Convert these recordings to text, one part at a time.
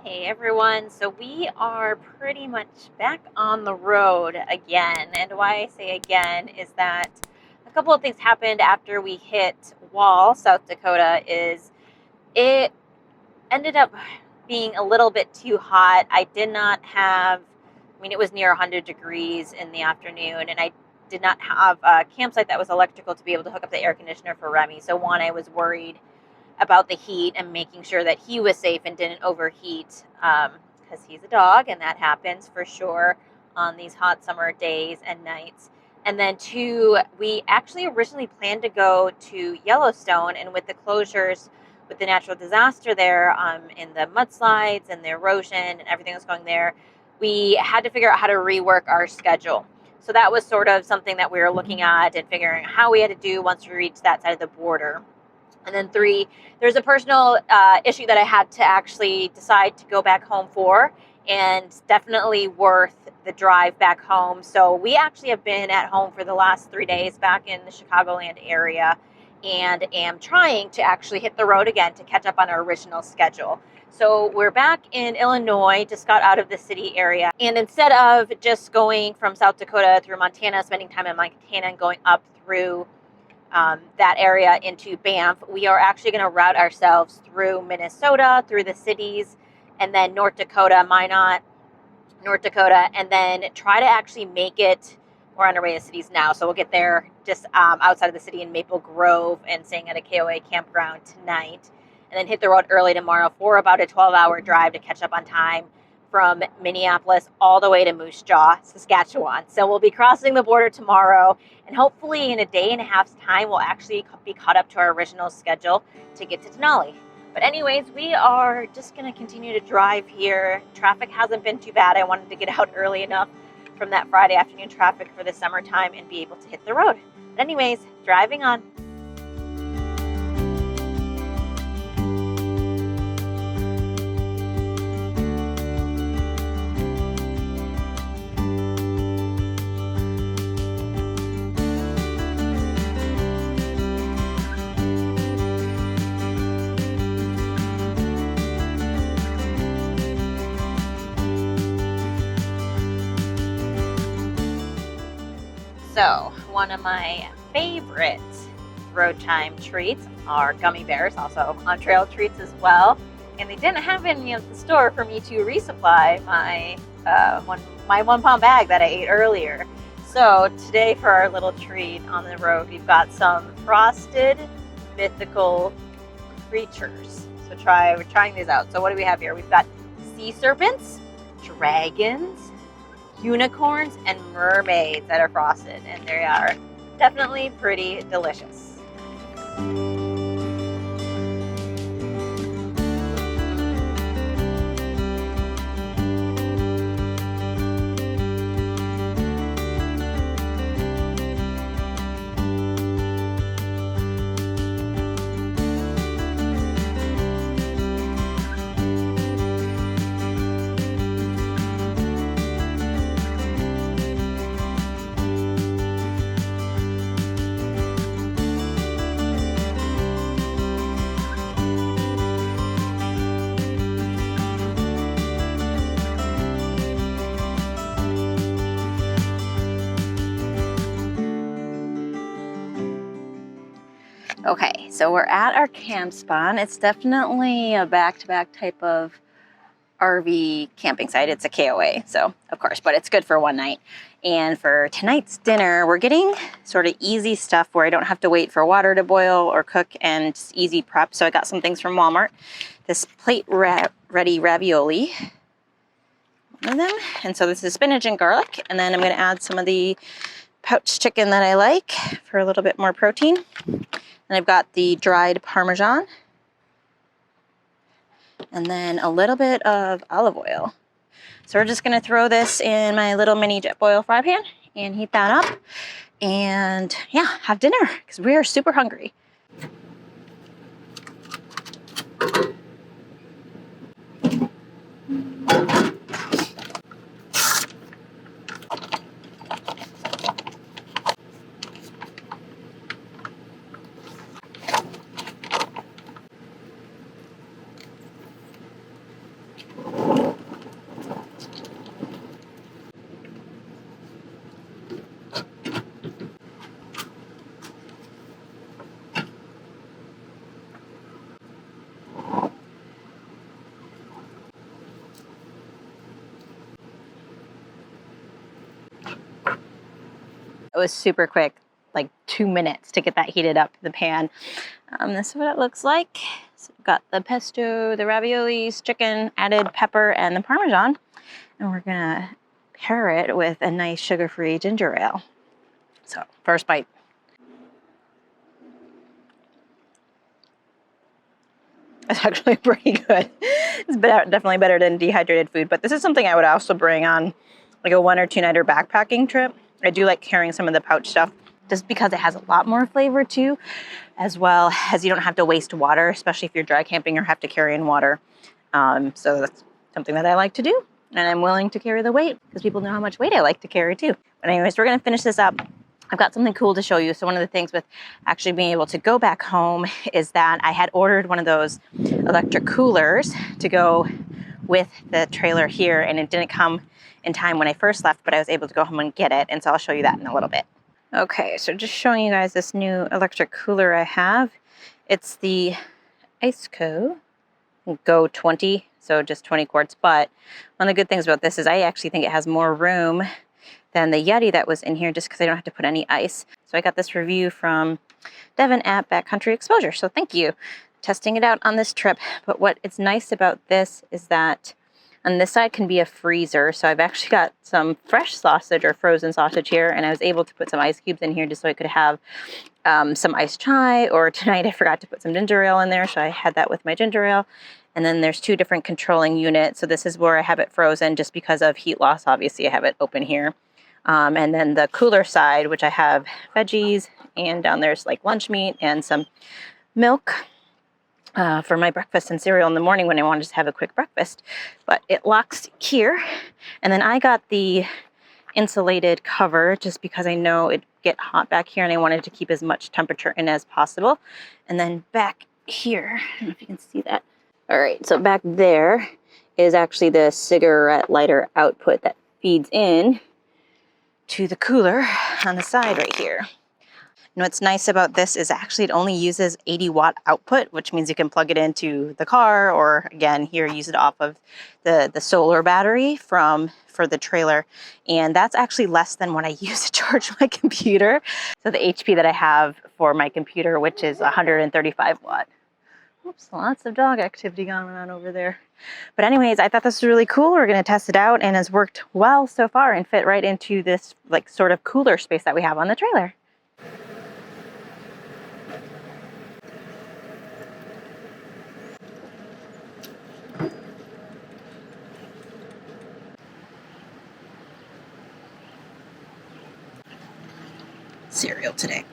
Hey everyone, so we are pretty much back on the road again. And why I say again is that a couple of things happened after we hit Wall, South Dakota. Is it ended up being a little bit too hot. I did not have, I mean, it was near 100 degrees in the afternoon, and I did not have a campsite that was electrical to be able to hook up the air conditioner for Remy. So, one, I was worried about the heat and making sure that he was safe and didn't overheat because he's a dog and that happens for sure on these hot summer days and nights. And then two, we actually originally planned to go to Yellowstone, and with the closures, with the natural disaster there, in the mudslides and the erosion and everything that's going there, we had to figure out how to rework our schedule. So that was sort of something that we were looking at and figuring out how we had to do once we reached that side of the border. And then three, there's a personal issue that I had to actually decide to go back home for, and definitely worth the drive back home. So we actually have been at home for the last 3 days back in the Chicagoland area, and am trying to actually hit the road again to catch up on our original schedule. So we're back in Illinois, just got out of the city area. And instead of just going from South Dakota through Montana, spending time in Montana and going up through that area into Banff, we are actually going to route ourselves through Minnesota, through the cities, and then North Dakota, Minot, North Dakota, and then try to actually make it. We're on our way to cities now, so we'll get there just outside of the city in Maple Grove and staying at a KOA campground tonight, and then hit the road early tomorrow for about a 12-hour drive to catch up on time from Minneapolis all the way to Moose Jaw, Saskatchewan. So we'll be crossing the border tomorrow, and hopefully in a day and a half's time, we'll actually be caught up to our original schedule to get to Denali. But anyways, we are just going to continue to drive here. Traffic hasn't been too bad. I wanted to get out early enough from that Friday afternoon traffic for the summertime and be able to hit the road. But anyways, driving on. So, one of my favorite road time treats are gummy bears, also on trail treats as well. And they didn't have any at the store for me to resupply my my 1 pound bag that I ate earlier. So today for our little treat on the road, we've got some frosted mythical creatures. So we're trying these out. So what do we have here? We've got sea serpents, dragons, unicorns, and mermaids that are frosted, and they are definitely pretty delicious. Okay, so we're at our camp spot. It's definitely a back-to-back type of RV camping site. It's a KOA, so of course, but it's good for one night. And for tonight's dinner, we're getting sort of easy stuff where I don't have to wait for water to boil or cook, and just easy prep. So I got some things from Walmart. This plate-ready ravioli, one of them. And so this is spinach and garlic. And then I'm going to add some of the pouch chicken that I like for a little bit more protein. And I've got the dried Parmesan, and then a little bit of olive oil. So we're just gonna throw this in my little mini Jetboil fry pan and heat that up, and yeah, have dinner because we are super hungry. was super quick, like 2 minutes to get that heated up in the pan. This is what it looks like. So we've got the pesto, the raviolis, chicken, added pepper, and the Parmesan. And we're gonna pair it with a nice sugar-free ginger ale. So first bite. It's actually pretty good. It's definitely better than dehydrated food, but this is something I would also bring on like a 1 or 2 nighter backpacking trip. I do like carrying some of the pouch stuff just because it has a lot more flavor too, as well as you don't have to waste water, especially if you're dry camping or have to carry in water. So that's something that I like to do, and I'm willing to carry the weight because people know how much weight I like to carry too. But anyways, we're gonna finish this up. I've got something cool to show you. So one of the things with actually being able to go back home is that I had ordered one of those electric coolers to go with the trailer here, and it didn't come in time when I first left, but I was able to go home and get it. And so I'll show you that in a little bit. Okay, so just showing you guys this new electric cooler I have. It's the Iceco Go 20, so just 20 quarts. But one of the good things about this is I actually think it has more room than the Yeti that was in here, just because I don't have to put any ice. So I got this review from Devin at Backcountry Exposure, so thank you. Testing it out on this trip. But what is nice about this is that on this side can be a freezer. So I've actually got some fresh sausage or frozen sausage here, and I was able to put some ice cubes in here just so I could have some iced chai, or tonight I forgot to put some ginger ale in there, so I had that with my ginger ale. And then there's 2 different controlling units. So this is where I have it frozen just because of heat loss. Obviously I have it open here. And then the cooler side, which I have veggies, and down there's like lunch meat and some milk for my breakfast and cereal in the morning when I wanted to have a quick breakfast. But it locks here. And then I got the insulated cover just because I know it'd get hot back here and I wanted to keep as much temperature in as possible. And then back here, I don't know if you can see that. All right, so back there is actually the cigarette lighter output that feeds in to the cooler on the side right here. And what's nice about this is actually it only uses 80 watt output, which means you can plug it into the car, or again here use it off of the solar battery for the trailer. And that's actually less than what I use to charge my computer. So the HP that I have for my computer, which is 135 watt. Oops, lots of dog activity going on over there. But anyways, I thought this was really cool. We're gonna test it out, and has worked well so far and fit right into this like sort of cooler space that we have on the trailer. Cereal today.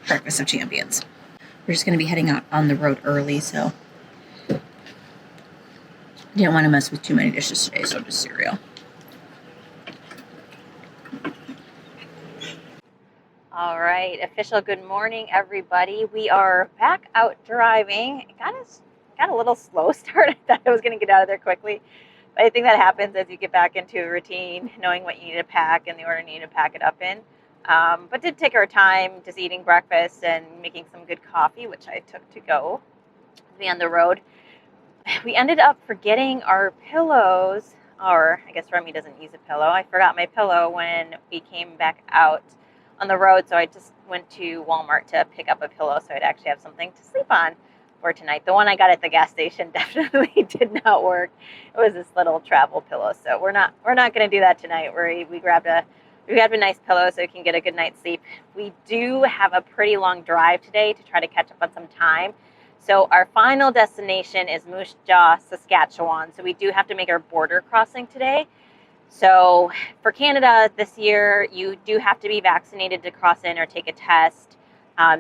Breakfast of champions. We're just going to be heading out on the road early, so didn't want to mess with too many dishes today, so just cereal. All right, official good morning, everybody. We are back out driving. It got a little slow start. I thought I was going to get out of there quickly, but I think that happens as you get back into a routine, knowing what you need to pack and the order you need to pack it up in. But did take our time just eating breakfast and making some good coffee, which I took to go to be on the road. We ended up forgetting our pillows, or I guess Remy doesn't use a pillow. I forgot my pillow when we came back out on the road, so I just went to Walmart to pick up a pillow so I'd actually have something to sleep on for tonight. The one I got at the gas station definitely did not work. It was this little travel pillow, so we're not going to do that tonight. We grabbed a nice pillow so we can get a good night's sleep. We do have a pretty long drive today to try to catch up on some time. So our final destination is Moose Jaw, Saskatchewan. So we do have to make our border crossing today. So for Canada this year, you do have to be vaccinated to cross in or take a test.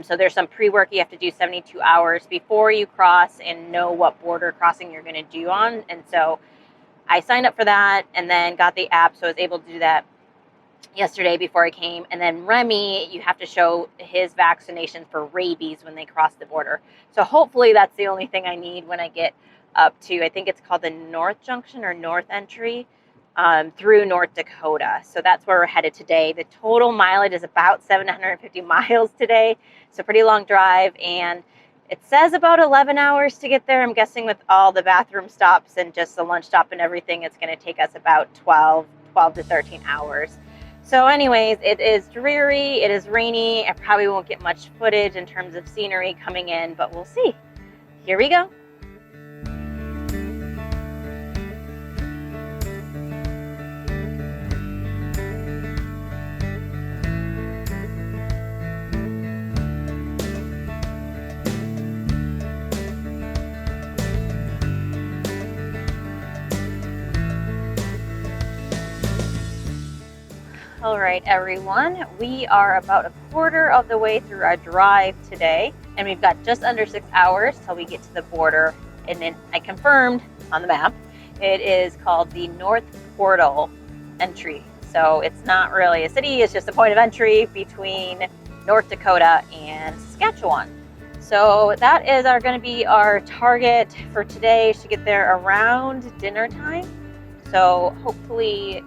So there's some pre-work you have to do 72 hours before you cross and know what border crossing you're going to do on. And so I signed up for that and then got the app, so I was able to do that yesterday before I came. And then Remy, you have to show his vaccination for rabies when they cross the border. So hopefully that's the only thing I need when I get up to, I think it's called the North Junction or North Entry through North Dakota. So that's where we're headed today. The total mileage is about 750 miles today. So pretty long drive, and it says about 11 hours to get there. I'm guessing with all the bathroom stops and just the lunch stop and everything, it's going to take us about 12 to 13 hours. So anyways, it is dreary, it is rainy. I probably won't get much footage in terms of scenery coming in, but we'll see. Here we go. All right, everyone, we are about a quarter of the way through our drive today, and we've got just under 6 hours till we get to the border. And then I confirmed on the map, it is called the North Portal entry. So it's not really a city, it's just a point of entry between North Dakota and Saskatchewan. So that is going to be our target for today, to get there around dinner time. So hopefully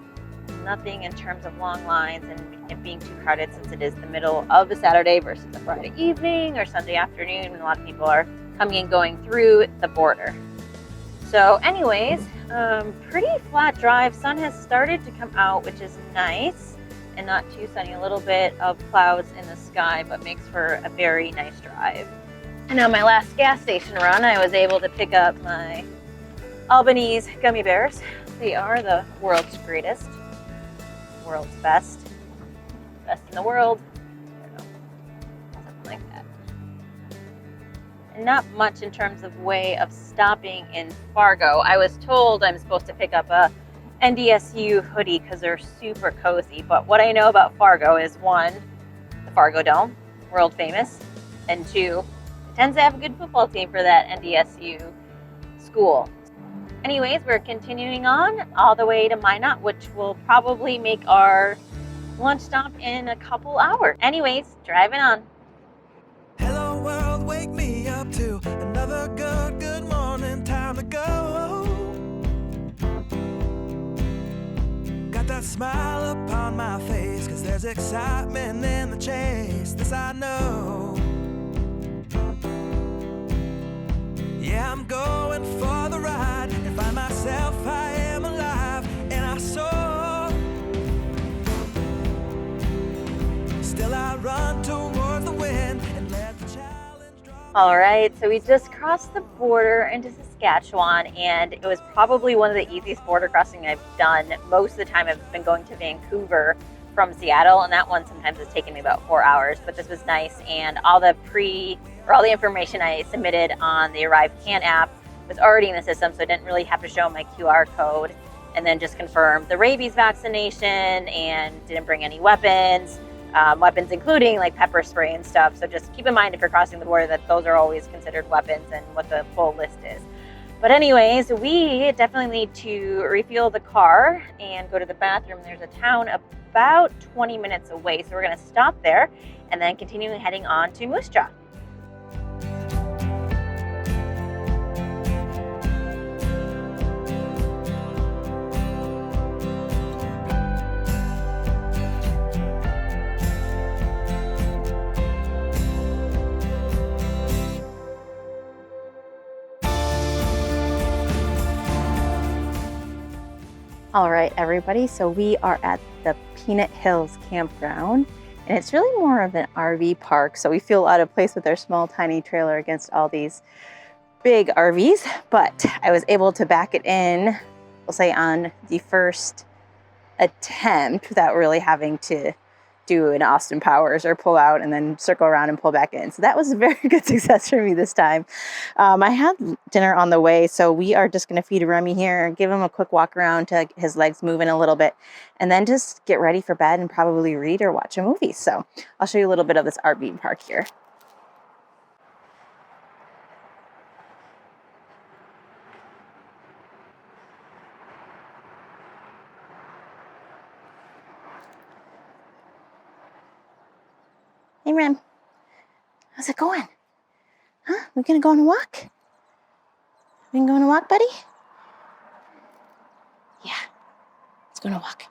nothing in terms of long lines and it being too crowded, since it is the middle of a Saturday versus a Friday evening or Sunday afternoon when a lot of people are coming and going through the border. So anyways, pretty flat drive. Sun has started to come out, which is nice and not too sunny. A little bit of clouds in the sky, but makes for a very nice drive. And on my last gas station run, I was able to pick up my Albanese gummy bears. They are the world's greatest. World's best in the world, I don't know, something like that. And not much in terms of way of stopping in Fargo. I was told I'm supposed to pick up a NDSU hoodie because they're super cozy, but what I know about Fargo is, one, the Fargo Dome, world famous, and two, it tends to have a good football team for that NDSU school. Anyways, we're continuing on all the way to Minot, which will probably make our lunch stop in a couple hours. Anyways, driving on. Hello world, wake me up to another good morning, time to go. Got that smile upon my face, 'cause there's excitement in the chase, this I know. Yeah, I'm going for the ride and find myself, I am alive, and I soar. Still I run towards the wind and let the challenge draw. All right, so we just crossed the border into Saskatchewan, and it was probably one of the easiest border crossing I've done. Most of the time I've been going to Vancouver from Seattle, and that one sometimes has taken me about 4 hours, but this was nice. And all the information I submitted on the ArriveCan app was already in the system, so I didn't really have to show my QR code, and then just confirmed the rabies vaccination and didn't bring any weapons, including like pepper spray and stuff. So just keep in mind, if you're crossing the border, that those are always considered weapons and what the full list is. But anyways, we definitely need to refuel the car and go to the bathroom. There's a town about 20 minutes away, so we're going to stop there and then continue heading on to Moose Jaw. All right, everybody, so we are at the Peanut Hills campground, and it's really more of an RV park, so we feel out of place with our small tiny trailer against all these big RVs. But I was able to back it in, we'll say on the first attempt, without really having to do an Austin Powers or pull out and then circle around and pull back in. So that was a very good success for me this time. I had dinner on the way, so we are just going to feed Remy here, give him a quick walk around to get his legs moving a little bit, and then just get ready for bed and probably read or watch a movie. So I'll show you a little bit of this RV park here. Hey, Rem, how's it going? Huh? We gonna go on a walk? We gonna go on a walk, buddy? Yeah, let's go on a walk.